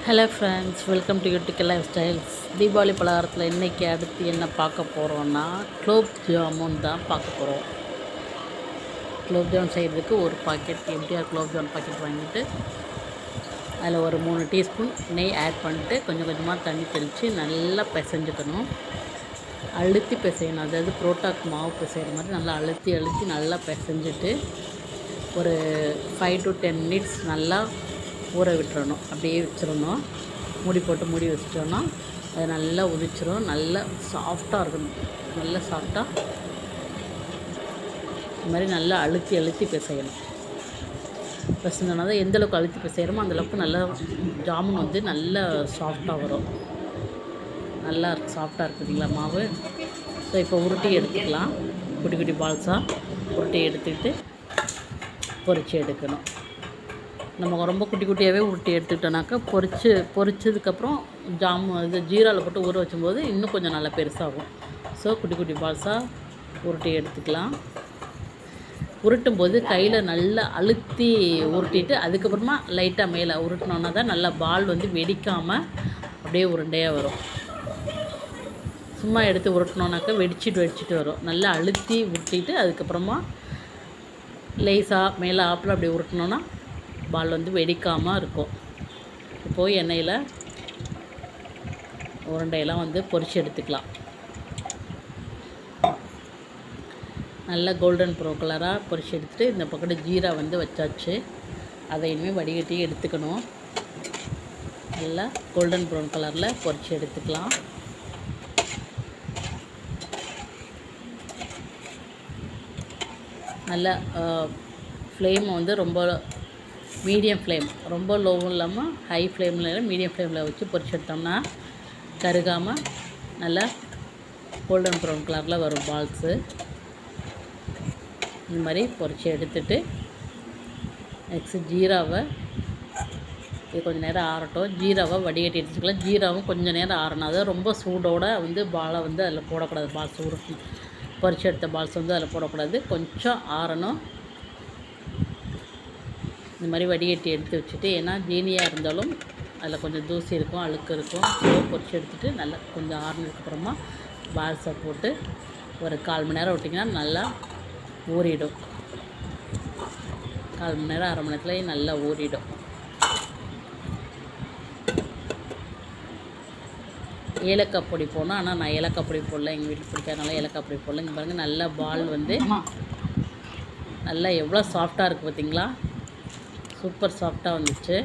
Hello friends, welcome to YouTube lifestyles. Deepavali பலகாரத்தில் இன்றைக்கி அடுத்து என்ன பார்க்க போகிறோன்னா குலோப் ஜாமுன் தான் பார்க்க போகிறோம். குலோப் ஜாமுன் செய்கிறதுக்கு ஒரு பாக்கெட் எம்டிஆர் குலோப் ஜாமுன் பாக்கெட் வாங்கிட்டு அதில் ஒரு 3 டீஸ்பூன் நெய் ஆட் பண்ணிட்டு கொஞ்சம் கொஞ்சமாக தண்ணி தெளித்து நல்லா பிசைஞ்சுக்கணும். அழுத்தி பிசையணும், அதாவது புரோட்டாக்கு மாவு பிசைகிற மாதிரி நல்லா அழுத்தி நல்லா பிசைஞ்சிட்டு ஒரு 5 to 10 மினிட்ஸ் நல்லா ஊற விட்டுறணும். அப்படியே வச்சிடணும், மூடி போட்டு மூடி வச்சிட்டோன்னா அது நல்லா உதிச்சிடும். நல்லா சாஃப்டாக இருக்கணும், நல்லா சாஃப்டாக இந்த மாதிரி நல்லா அழுத்தி பிசையணும். பிசைஞ்சோன்னா தான் எந்தளவுக்கு அழுத்தி பிசைகிறோமோ அந்தளவுக்கு நல்லா ஜாமுன் வந்து நல்லா சாஃப்டாக வரும். நல்லா சாஃப்டாக இருக்குதுங்களா மாவு. ஸோ இப்போ உருட்டி எடுத்துக்கலாம். குட்டி குட்டி பால்ஸாக உருட்டி எடுத்துக்கிட்டு பொரித்து எடுக்கணும். நம்ம ரொம்ப குட்டி குட்டியாகவே உருட்டி எடுத்துக்கிட்டோனாக்கா பொரிச்சதுக்கப்புறம் இது ஜீராவில் போட்டு ஊற வச்சும்போது இன்னும் கொஞ்சம் நல்லா பெருசாகும். ஸோ குட்டி குட்டி பால்ஸாக உருட்டி எடுத்துக்கலாம். உருட்டும் போது கையில் நல்லா அழுத்தி உருட்டிட்டு அதுக்கப்புறமா லைட்டாக மேலே உருட்டினோன்னா தான் நல்லா பால் வந்து வெடிக்காமல் அப்படியே உருண்டையாக வரும். சும்மா எடுத்து உருட்டினோன்னாக்கா வெடிச்சிட்டு வரும். நல்லா அழுத்தி உருட்டிட்டு அதுக்கப்புறமா லேசாக மேலே ஆப்பில் அப்படி உருட்டினோன்னா பால் வந்து வெடிக்காமல் இருக்கும். இப்போது எண்ணெயில் உருண்டையெல்லாம் வந்து பொரித்து எடுத்துக்கலாம். நல்லா கோல்டன் ப்ரௌன் கலராக பொரித்து எடுத்துகிட்டு இந்த பக்கம் ஜீரா வந்து வச்சாச்சு. அதை இனிமேல் வடிகட்டி எடுத்துக்கணும். நல்லா கோல்டன் ப்ரௌன் கலரில் பொரித்து எடுத்துக்கலாம். நல்லா ஃப்ளேம் வந்து ரொம்ப மீடியம் ஃப்ளேம், ரொம்ப லோவும் இல்லாமல் ஹை ஃப்ளேமில் மீடியம் ஃப்ளேமில் வச்சு பொரிச்சு எடுத்தோம்னா கருகாமல் நல்லா கோல்டன் ப்ரௌன் கலரில் வரும் பால்ஸு. இந்த மாதிரி பொரிச்சு எடுத்துட்டு நெக்ஸ்ட்டு ஜீராவை இது கொஞ்சம் நேரம் ஆறட்டும். ஜீராவை வடிகட்டி எடுத்துக்கலாம். ஜீராவும் கொஞ்சம் நேரம் ஆறணும். அதாவது ரொம்ப சூடோடு வந்து பாலை வந்து அதில் போடக்கூடாது. பால்ஸ் உருட்டணும், பொரிச்சு எடுத்த பால்ஸ் வந்து அதில் போடக்கூடாது. கொஞ்சம் ஆறணும். இந்த மாதிரி வடிகட்டி எடுத்து வச்சுட்டு, ஏன்னா ஜீனியாக இருந்தாலும் அதில் கொஞ்சம் தூசி இருக்கும், அழுக்கு இருக்கும். ஸோ பொரிச்சு எடுத்துகிட்டு நல்லா கொஞ்சம் ஆறுனதுக்கப்புறமா பால்ஸை போட்டு ஒரு 1/4 மணி நேரம் விட்டிங்கன்னா நல்லா ஊறிடும். 1/4 மணி நேரம் 1/2 மணி நேரத்துலேயே நல்லா ஊறிடும். ஏலக்காய் பொடி போடணும். ஆனால் நான் ஏலக்காய் பொடி போடல, எங்கள் வீட்டில் பிடிக்காதனால ஏலக்காய் பொடி போடல. இங்கே பாருங்கள், நல்லா பால் வந்து நல்லா எவ்வளோ சாஃப்டாக இருக்குது பார்த்தீங்களா? சூப்பர் சாஃப்டாக வந்துச்சு.